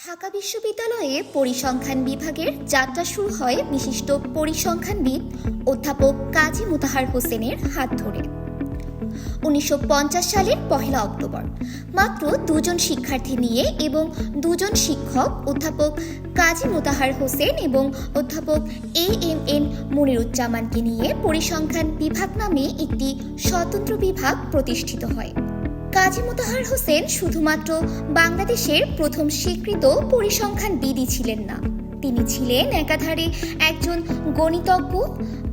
ঢাকা বিশ্ববিদ্যালয়ে পরিসংখ্যান বিভাগের যাত্রা শুরু হয় বিশিষ্ট পরিসংখ্যানবিদ অধ্যাপক কাজী মোতাহার হোসেনের হাত ধরে। 1950 সালের 1 অক্টোবর মাত্র 2 জন শিক্ষার্থী নিয়ে এবং 2 জন শিক্ষক অধ্যাপক কাজী মোতাহার হোসেন এবং অধ্যাপক AMN মনিরুজ্জামানকে নিয়ে পরিসংখ্যান বিভাগ নামে একটি স্বতন্ত্র বিভাগ প্রতিষ্ঠিত হয়। কাজী মোতাহার হোসেন শুধুমাত্র বাংলাদেশের প্রথম স্বীকৃত পরিসংখ্যানবিদই ছিলেন না, তিনি ছিলেন একাধারে একজন গণিতজ্ঞ,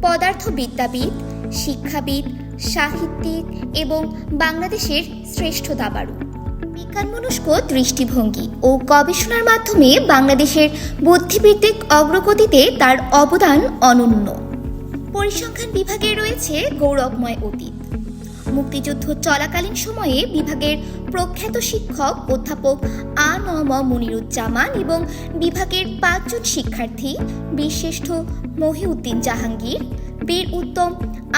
পদার্থবিদ্যাবিদ, শিক্ষাবিদ, সাহিত্যিক এবং বাংলাদেশের শ্রেষ্ঠ দাবাড়ু। বিজ্ঞানমনস্ক দৃষ্টিভঙ্গি ও গবেষণার মাধ্যমে বাংলাদেশের বুদ্ধিবৃত্তিক অগ্রগতিতে তার অবদান অনন্য। পরিসংখ্যান বিভাগে রয়েছে গৌরবময় অতীত। মুক্তিযুদ্ধ চলাকালীন সময়ে বিভাগের প্রখ্যাত শিক্ষক অধ্যাপক আ.ন.ম মনিরুজ্জামান এবং বিভাগের 5 জন শিক্ষার্থী বীরশ্রেষ্ঠ মহিউদ্দিন জাহাঙ্গীর, বীর উত্তম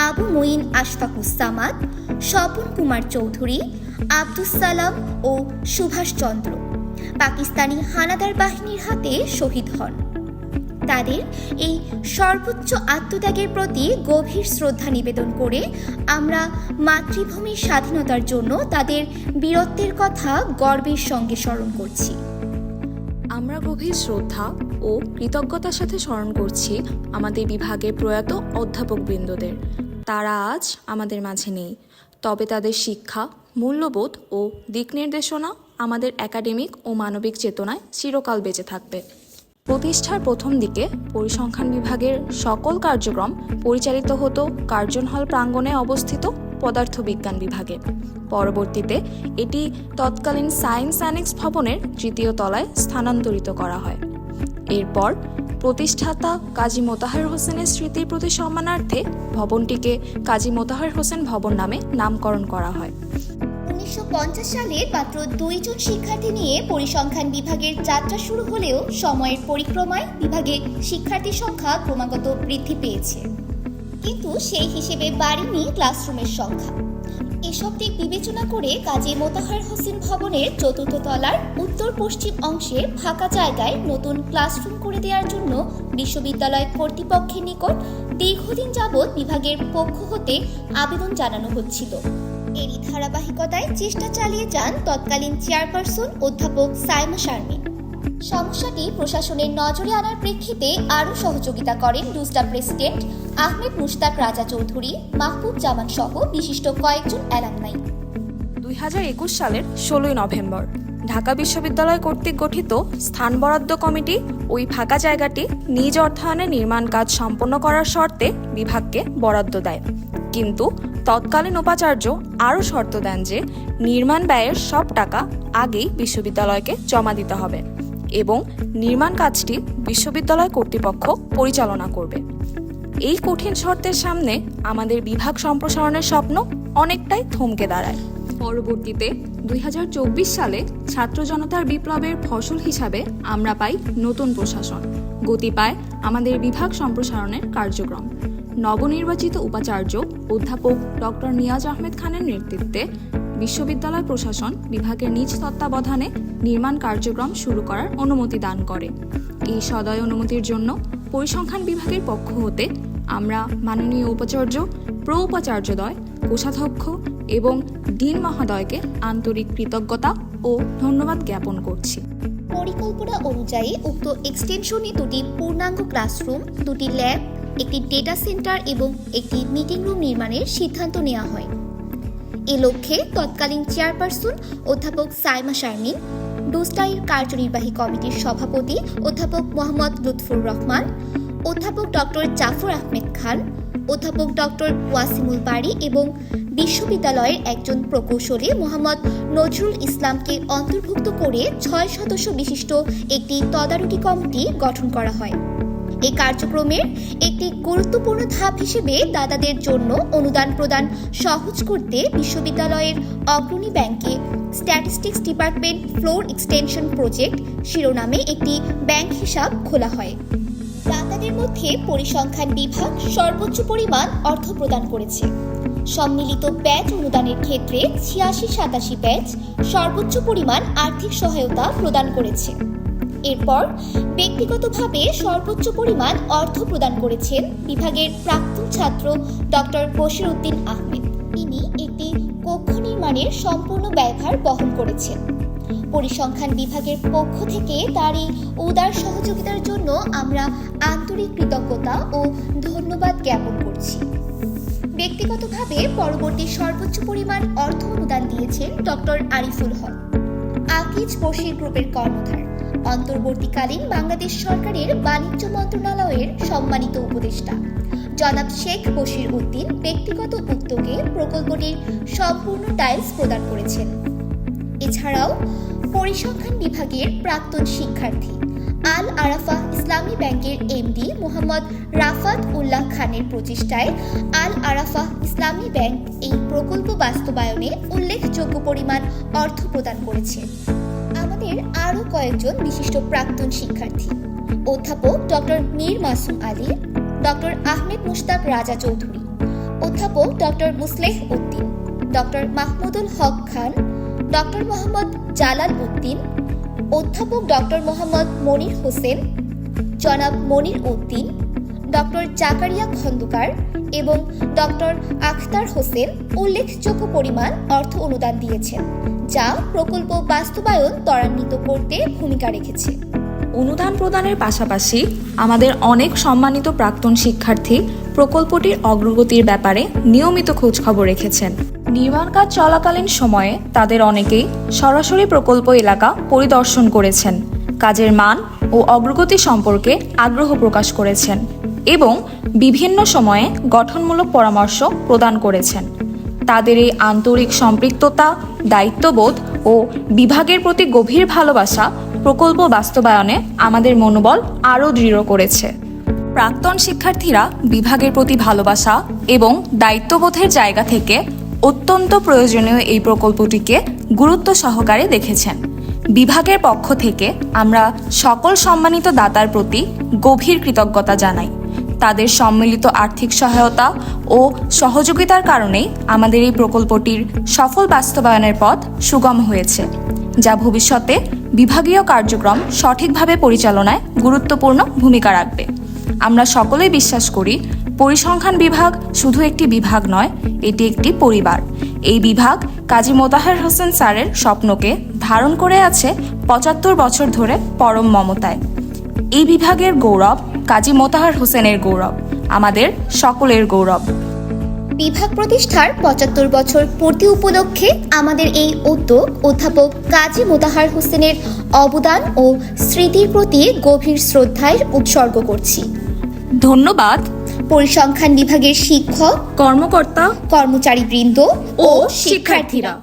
আবু মঈন আশফাকুজ্জামান, স্বপন কুমার চৌধুরী, আব্দুস সালাম ও সুভাষচন্দ্র পাকিস্তানি হানাদার বাহিনীর হাতে শহীদ হন। তাদের এই সর্বোচ্চ আত্মত্যাগের প্রতি গভীর শ্রদ্ধা নিবেদন করে আমরা মাতৃভূমির স্বাধীনতার জন্য তাদের বীরত্বের কথা গর্বের সঙ্গে স্মরণ করছি। আমরা গভীর শ্রদ্ধা ও কৃতজ্ঞতার সাথে স্মরণ করছি আমাদের বিভাগের প্রয়াত অধ্যাপকবৃন্দদের। তারা আজ আমাদের মাঝে নেই, তবে তাদের শিক্ষা, মূল্যবোধ ও দিক নির্দেশনা আমাদের একাডেমিক ও মানবিক চেতনায় চিরকাল বেঁচে থাকবে। প্রতিষ্ঠার প্রথম দিকে পরিসংখ্যান বিভাগের সকল কার্যক্রম পরিচালিত হতো কার্জন হল প্রাঙ্গণে অবস্থিত পদার্থবিজ্ঞান বিভাগে। পরবর্তীতে এটি তৎকালীন সায়েন্স অ্যানেক্স ভবনের 3য় তলায় স্থানান্তরিত করা হয়। এরপর প্রতিষ্ঠাতা কাজী মোতাহার হোসেনের স্মৃতির প্রতি সম্মানার্থে ভবনটিকে কাজী মোতাহার হোসেন ভবন নামে নামকরণ করা হয়। 1950 সালে মাত্র 2 জন শিক্ষার্থী নিয়ে পরিসংখ্যান বিভাগের যাত্রা শুরু হলেও সময়ের পরিক্রমায় বিভাগে শিক্ষার্থীর সংখ্যা ক্রমাগত বৃদ্ধি পেয়েছে, কিন্তু সেই হিসেবে বাড়েনি ক্লাসরুমের সংখ্যা। এসব দিক বিবেচনা করে কাজী মোতাহার হোসেন ভবনের 4র্থ তলার উত্তর পশ্চিম অংশে ফাঁকা জায়গায় নতুন ক্লাসরুম করে দেওয়ার জন্য বিশ্ববিদ্যালয় কর্তৃপক্ষের নিকট দীর্ঘদিন যাবৎ বিভাগের পক্ষ হতে আবেদন জানানো হচ্ছিল। এরই ধারাবাহিকতায় চেষ্টা চালিয়ে যান তৎকালীন চেয়ারপারসন অধ্যাপক সাইমা শারমিন। সমস্যাটি প্রশাসনের নজরে আনার প্রেক্ষিতে আরও সহযোগিতা করেন ডুসডা প্রেসিডেন্ট আহমেদ মুশতাক রাজা চৌধুরী, মাহবুব জামান সহ বিশিষ্ট কয়েকজন অ্যালামনাই। 2021 সালের 16 নভেম্বর ঢাকা বিশ্ববিদ্যালয় কর্তৃক গঠিত স্থান বরাদ্দ কমিটি ওই ফাঁকা জায়গাটি নিজ অর্থায়নে নির্মাণ কাজ সম্পন্ন করার শর্তে বিভাগকে বরাদ্দ দেয়, কিন্তু তৎকালীন উপাচার্য আরও শর্ত দেন যে নির্মাণ ব্যয়ের সব টাকা আগেই বিশ্ববিদ্যালয়কে জমা দিতে হবে এবং নির্মাণ কাজটি বিশ্ববিদ্যালয় কর্তৃপক্ষ পরিচালনা করবে। এই কঠিন শর্তের সামনে আমাদের বিভাগ সম্প্রসারণের স্বপ্ন অনেকটাই থমকে দাঁড়ায়। পরবর্তীতে 2024 সালে ছাত্র জনতার বিপ্লবের ফসল হিসাবে আমরা পাই নতুন প্রশাসন, গতি পায় আমাদের বিভাগ সম্প্রসারণের কার্যক্রম। নবনির্বাচিত উপাচার্য অধ্যাপক ডক্টর নিয়াজ আহমেদ খানের নেতৃত্বে বিশ্ববিদ্যালয় প্রশাসন বিভাগের নিজ তত্ত্বাবধানে নির্মাণ কার্যক্রম শুরু করার অনুমতি দান করে। এই সদয় অনুমতির জন্য পরিসংখ্যান বিভাগের পক্ষ হতে আমরা মাননীয় উপাচার্য, উপাচার্যদ্বয়, কোষাধ্যক্ষ এবং ডিন মহোদয়কে আন্তরিক কৃতজ্ঞতা ও ধন্যবাদ জ্ঞাপন করছি। পরিকল্পনা অনুযায়ী উক্ত এক্সটেনশনে 2টি পূর্ণাঙ্গ ক্লাসরুম, 2টি ল্যাব, একটি ডেটা সেন্টার এবং একটি মিটিং রুম নির্মাণের সিদ্ধান্ত নেওয়া হয়। এ লক্ষ্যে তৎকালীন চেয়ারপারসন অধ্যাপক সাইমা শারমিন, ডুসডাইর কার্যনির্বাহী কমিটির সভাপতি অধ্যাপক মোহাম্মদ লুৎফুর রহমান, অধ্যাপক ডক্টর জাফর আহমেদ খান, অধ্যাপক ডক্টর ওয়াসিমুল বারী এবং বিশ্ববিদ্যালয়ের একজন প্রকৌশলী মোহাম্মদ নজরুল ইসলামকে অন্তর্ভুক্ত করে 6 সদস্য বিশিষ্ট একটি তদারকি কমিটি গঠন করা হয়। এই কার্যক্রমের একটি গুরুত্বপূর্ণ ধাপ হিসেবে দাতাদের জন্য অনুদান প্রদান সহজ করতে বিশ্ববিদ্যালয়ের অগ্রণী ব্যাংকে statistics department floor extension project শিরোনামে একটি ব্যাংক হিসাব খোলা হয়। দাতাদের মধ্যে পরিসংখ্যান বিভাগ সর্বোচ্চ পরিমাণ অর্থ প্রদান করেছে। সম্মিলিত ব্যাচ অনুদানের ক্ষেত্রে 86-87 ব্যাচ সর্বোচ্চ পরিমাণ আর্থিক সহায়তা প্রদান করেছে। এরপর ব্যক্তিগতভাবে সর্বোচ্চ পরিমাণ অর্থ প্রদান করেছেন বিভাগের প্রাক্তন ছাত্র ডক্টর বশির উদ্দিন আহমেদ। তিনি একটি কক্ষ নির্মাণের সম্পূর্ণ ব্যয়ভার বহন করেছেন। পরিসংখ্যান বিভাগের পক্ষ থেকে তার এই উদার সহযোগিতার জন্য আমরা আন্তরিক কৃতজ্ঞতা ও ধন্যবাদ জ্ঞাপন করছি। ব্যক্তিগতভাবে পরবর্তী সর্বোচ্চ পরিমাণ অর্থ অনুদান দিয়েছেন ডক্টর আরিফুল হক, আকিজ বশির গ্রুপের কর্ণধার, অন্তর্বর্তীকালীন বাংলাদেশ সরকারের বাণিজ্য মন্ত্রণালয়ের সম্মানিত উপদেষ্টা জনাব শেখ বশির উদ্দিন ব্যক্তিগত উদ্যোগে প্রকল্পটির সম্পূর্ণ টাইলস প্রদান করেছেন। এছাড়াও পরিসংখ্যান বিভাগের প্রাক্তন শিক্ষার্থী আল আরাফা ইসলামী ব্যাংকের এমডি মোহাম্মদ রাফাত উল্লাহ খানের প্রচেষ্টায় আল আরাফা ইসলামী ব্যাংক এই প্রকল্প বাস্তবায়নে উল্লেখযোগ্য পরিমাণ অর্থ প্রদান করেছে। আমাদের আরও কয়েকজন বিশিষ্ট প্রাক্তন শিক্ষার্থী অধ্যাপক ডক্টর মীর মাসুম আলী, ডক্টর আহমেদ মুশতাক রাজা চৌধুরী, অধ্যাপক ডক্টর মুসলেহ উদ্দিন, ডক্টর মাহমুদুল হক খান, ডক্টর মোহাম্মদ জালাল উদ্দিন, অধ্যাপক ডক্টর মোহাম্মদ মনির হোসেন, জনাব মনির উদ্দিন, ডক্টর জাকারিয়া খন্দকার এবং ডক্টর আখতার হোসেন উল্লেখযোগ্য পরিমাণ অর্থ অনুদান দিয়েছেন, যা প্রকল্প বাস্তবায়ন ত্বরান্বিত করতে ভূমিকা রেখেছে। অনুদান প্রদানের পাশাপাশি আমাদের অনেক সম্মানিত প্রাক্তন শিক্ষার্থী প্রকল্পটির অগ্রগতির ব্যাপারে নিয়মিত খোঁজখবর রেখেছেন। নির্মাণ কাজ চলাকালীন সময়ে তাদের অনেকেই সরাসরি প্রকল্প এলাকা পরিদর্শন করেছেন, কাজের মান ও অগ্রগতি সম্পর্কে আগ্রহ প্রকাশ করেছেন এবং বিভিন্ন সময়ে গঠনমূলক পরামর্শ প্রদান করেছেন। তাদের এই আন্তরিক সম্পৃক্ততা, দায়িত্ববোধ ও বিভাগের প্রতি গভীর ভালোবাসা প্রকল্প বাস্তবায়নে আমাদের মনোবল আরও দৃঢ় করেছে। প্রাক্তন শিক্ষার্থীরা বিভাগের প্রতি ভালোবাসা এবং দায়িত্ববোধের জায়গা থেকে অত্যন্ত প্রয়োজনীয় এই প্রকল্পটিকে গুরুত্ব সহকারে দেখেছেন। বিভাগের পক্ষ থেকে আমরা সকল সম্মানিত দাতার প্রতি গভীর কৃতজ্ঞতা জানাই। তাদের সম্মিলিত আর্থিক সহায়তা ও সহযোগিতার কারণেই আমাদের এই প্রকল্পটির সফল বাস্তবায়নের পথ সুগম হয়েছে, যা ভবিষ্যতে বিভাগীয় কার্যক্রম সঠিকভাবে পরিচালনায় গুরুত্বপূর্ণ ভূমিকা রাখবে। আমরা সকলেই বিশ্বাস করি পরিসংখ্যান বিভাগ শুধু একটি বিভাগ নয়, এটি একটি পরিবার। এই বিভাগ কাজী মোতাহার হোসেন স্যারের স্বপ্নকে ধারণ করে আছে ৭৫ বছর ধরে পরম মমতায়। এই বিভাগের গৌরব কাজী মোতাহার হোসেনের গৌরব, আমাদের সকলের গৌরব। বিভাগ প্রতিষ্ঠার ৭৫ বছর পূর্তি উপলক্ষে আমাদের এই উদ্যোগ অধ্যাপক কাজী মোতাহার হোসেনের অবদান ও স্মৃতির প্রতি গভীর শ্রদ্ধায় উৎসর্গ করছি। ধন্যবাদ পরিসংখ্যান বিভাগের শিক্ষক, কর্মকর্তা, কর্মচারীবৃন্দ ও শিক্ষার্থীরা।